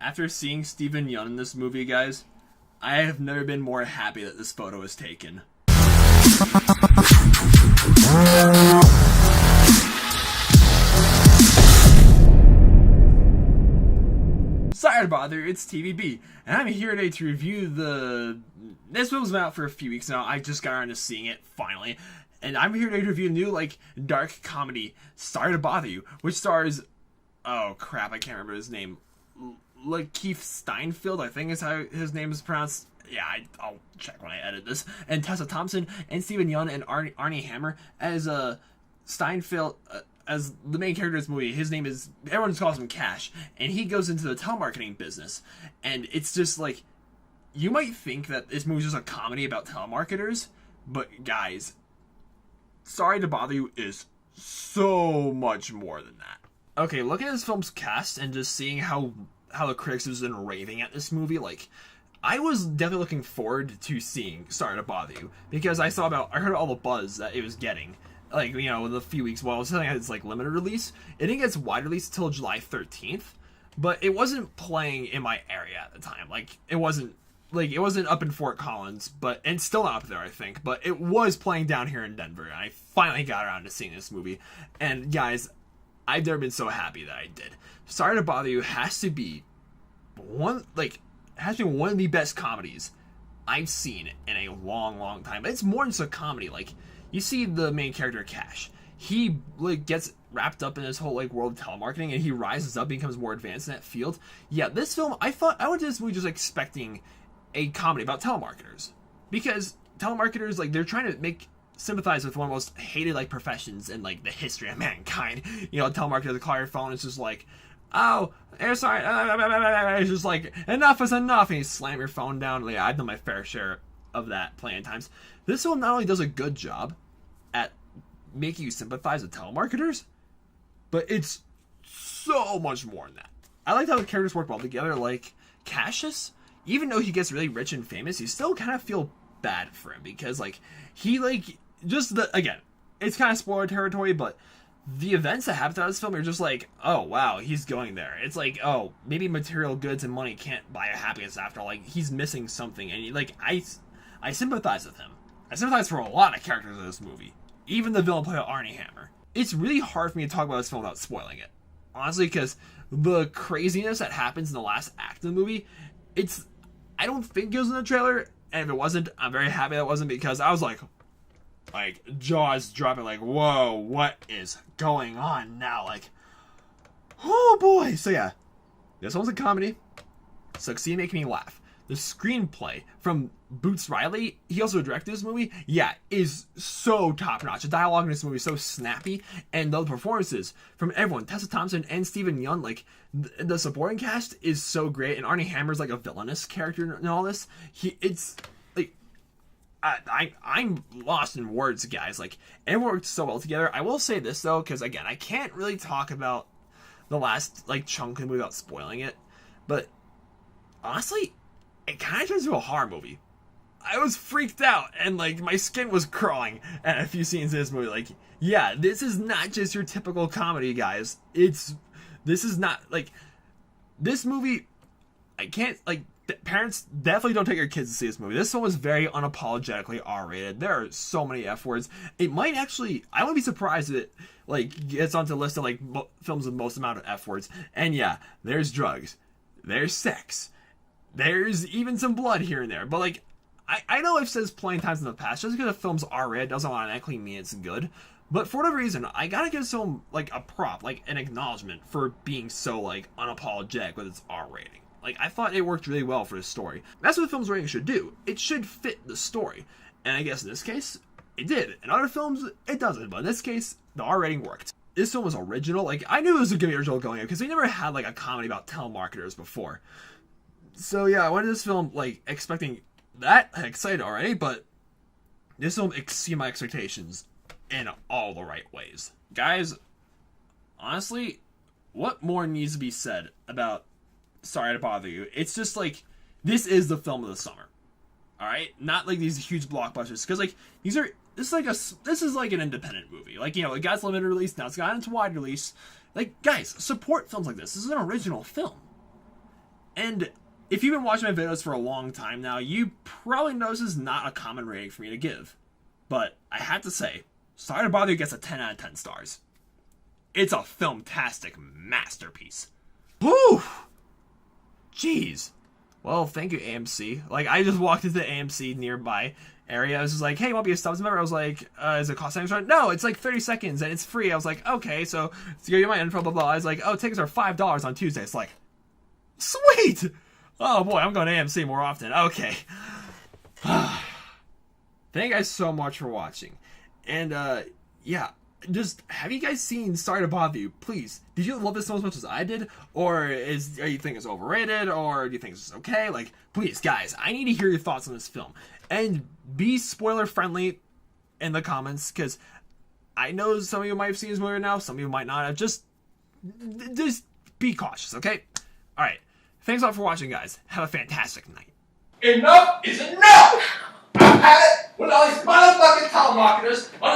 After seeing Steven Yeun in this movie, guys, I have never been more happy that this photo was taken. Sorry to bother, it's TVB, and I'm here today to review this film's been out for a few weeks now. I just got around to seeing it, finally. And I'm here today to review a new, dark comedy, Sorry to Bother You, which stars, oh crap, I can't remember his name. Lakeith Stanfield, I think is how his name is pronounced. Yeah, I'll check when I edit this. And Tessa Thompson and Steven Yeun and Arnie Hammer as Steinfeld, as the main character of this movie. His name is, everyone just calls him Cash, and he goes into the telemarketing business. And it's just like, you might think that this movie's just a comedy about telemarketers, but guys, Sorry to Bother You is so much more than that. Okay, looking at this film's cast and just seeing how the critics have been raving at this movie, I was definitely looking forward to seeing Sorry to Bother You, because I heard all the buzz that it was getting, in a few weeks while it was selling its limited release. It didn't get its wide release until July 13th, but it wasn't playing in my area at the time. It wasn't up in Fort Collins, and still not up there, I think, but it was playing down here in Denver, and I finally got around to seeing this movie. And guys, I've never been so happy that I did. Sorry to Bother You has to be one of the best comedies I've seen in a long, long time. It's more than just a comedy. You see the main character, Cash. He gets wrapped up in this whole world of telemarketing, and he rises up, becomes more advanced in that field. Yeah, this film, I went to this movie just expecting a comedy about telemarketers, because telemarketers, they're trying to sympathize with one of the most hated professions in the history of mankind. Telemarketers, call your phone, it's just oh, sorry, it's just enough is enough, and you slam your phone down. I've done my fair share of that plenty of times. This film not only does a good job at making you sympathize with telemarketers, but it's so much more than that. I liked how the characters work well together. Cassius, even though he gets really rich and famous, you still kind of feel bad for him, because again, it's kind of spoiler territory, but the events that happen throughout this film are just oh wow, he's going there. It's oh, maybe material goods and money can't buy a happiness after all. He's missing something, and I sympathize with him. I sympathize for a lot of characters in this movie, even the villain played by Arnie Hammer. It's really hard for me to talk about this film without spoiling it, honestly, because the craziness that happens in the last act of the movie, I don't think it was in the trailer, and if it wasn't, I'm very happy that it wasn't, because I was jaws dropping, whoa, what is going on now? Oh boy. So yeah, this one's a comedy, succeed making me laugh. The screenplay from Boots Riley, he also directed this movie, is so top notch. The dialogue in this movie is so snappy, and the performances from everyone, Tessa Thompson and Steven Yeun, the supporting cast is so great, and Arnie Hammer's a villainous character in all this. I'm lost in words, guys. Everyone worked so well together. I will say this though, because again, I can't really talk about the last chunk of the movie without spoiling it, but honestly, it kind of turns into a horror movie. I was freaked out, and my skin was crawling at a few scenes in this movie. Yeah, this is not just your typical comedy, guys. This is not this movie. I can't parents, definitely don't take your kids to see this movie. This one was very unapologetically R-rated. There are so many F words. It might actually, I wouldn't be surprised if it gets onto the list of films with most amount of F words. And yeah, there's drugs, there's sex, there's even some blood here and there. But I know I've said this plenty of times in the past, just because a film's R-rated doesn't automatically mean it's good. But for whatever reason, I gotta give this film a prop, an acknowledgement for being so unapologetic with its R rating. I thought it worked really well for the story. That's what the film's rating should do. It should fit the story. And I guess in this case, it did. In other films, it doesn't. But in this case, the R rating worked. This film was original. I knew it was going to be original going in, because we never had a comedy about telemarketers before. So yeah, I went to this film expecting that, excited already, but this film exceeded my expectations in all the right ways. Guys, honestly, what more needs to be said about Sorry to Bother You? It's just this is the film of the summer. Alright? Not these huge blockbusters. Because this is an independent movie. It got limited release, now it's got into wide release. Guys, support films like this. This is an original film. And if you've been watching my videos for a long time now, you probably know this is not a common rating for me to give. But I have to say, Sorry to Bother You gets a 10 out of 10 stars. It's a filmtastic masterpiece. Whew! Jeez. Well, thank you, AMC. Like, I just walked into the AMC nearby area. I was just like, hey, you want to be a Stubbs member? I was like, is it cost extra? No, it's like 30 seconds and it's free. I was like, okay, so you my info, blah, blah. I was like, oh, tickets are $5 on Tuesday. It's like, sweet! Oh boy, I'm going to AMC more often. Okay. Thank you guys so much for watching. And, yeah. Just, have you guys seen Sorry to Bother You? Please, did you love this so as much as I did? Or are you think it's overrated? Or do you think it's okay? Like, please, guys, I need to hear your thoughts on this film. And be spoiler friendly in the comments, because I know some of you might have seen this movie now, some of you might not have. Just be cautious, okay? Alright, thanks a lot for watching, guys. Have a fantastic night. Enough is enough! I've had it with all these motherfucking telemarketers on